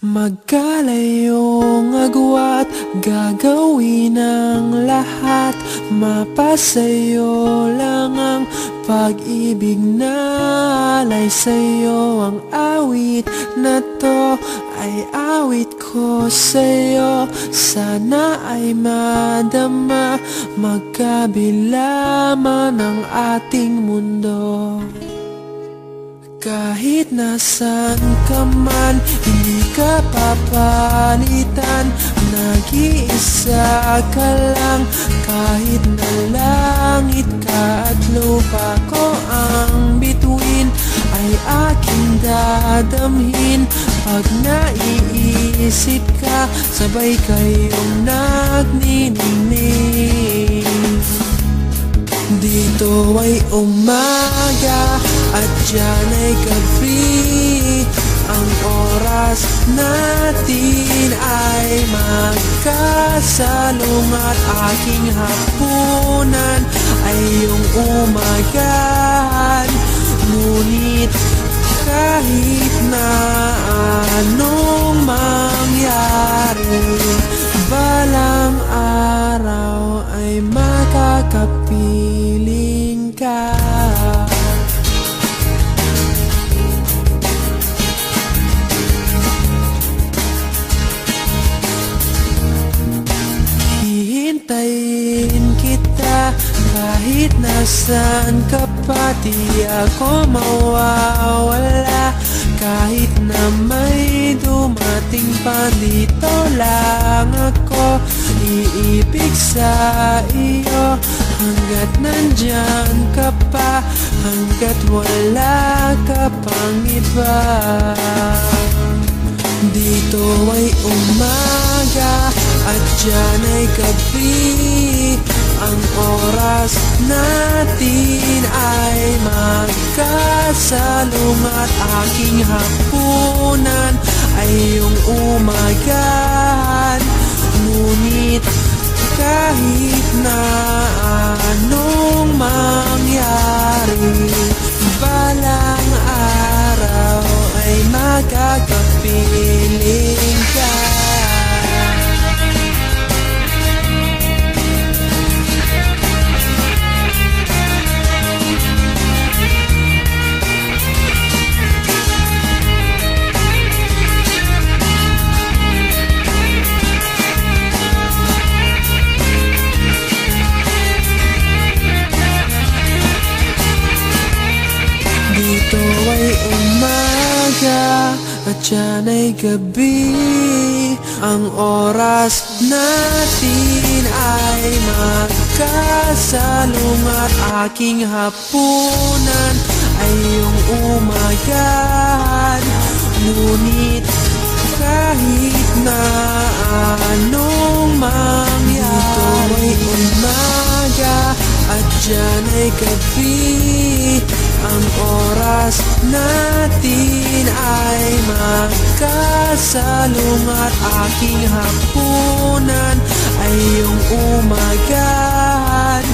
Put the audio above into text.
Magkalayong agwat, gagawin ang lahat. Mapasayo lang ang pag-ibig na alay sa'yo. Ang awit na to ay awit ko sa'yo. Sana ay madama, magkabila man ang ating mundo. Kahit nasan ka man, hindi ka papalitan. Nag-iisa ka lang, kahit na langit ka at lupa ko ang bituin, ay aking dadamhin. Pag naiisip ka, sabay kayong nagniningning. Dito ay umaga at diyan ay gabi. Ang oras natin ay magkasalungat. Aking hapunan ay iyong umagahan. Ngunit kahit na anong mangyari, balang araw ay makakapiling ka. Hihintayin kita kahit nasan ka pa. Di ako mawawala kahit na may dumating pa. Dito lang ako iibig sa iyo hanggat nandyan ka pa, hanggat wala ka pang iba. Dito ay umaga at diyan ay gabi. Ang oras natin ay magkasalungat. Aking hapunan ay iyong umagahan. Ngunit kahit na anong mangyari, balang araw ay makakapiling ka. Dito ay umaga at diyan ay gabi. Ang oras natin ay magkasalungat. Aking hapunan ay iyong umagahan. Ngunit kahit na anong mangyari, dito ay umaga at diyan ay gabi. Ang oras natin ay magkasalungat. Aking hapunan ay iyong umagahan.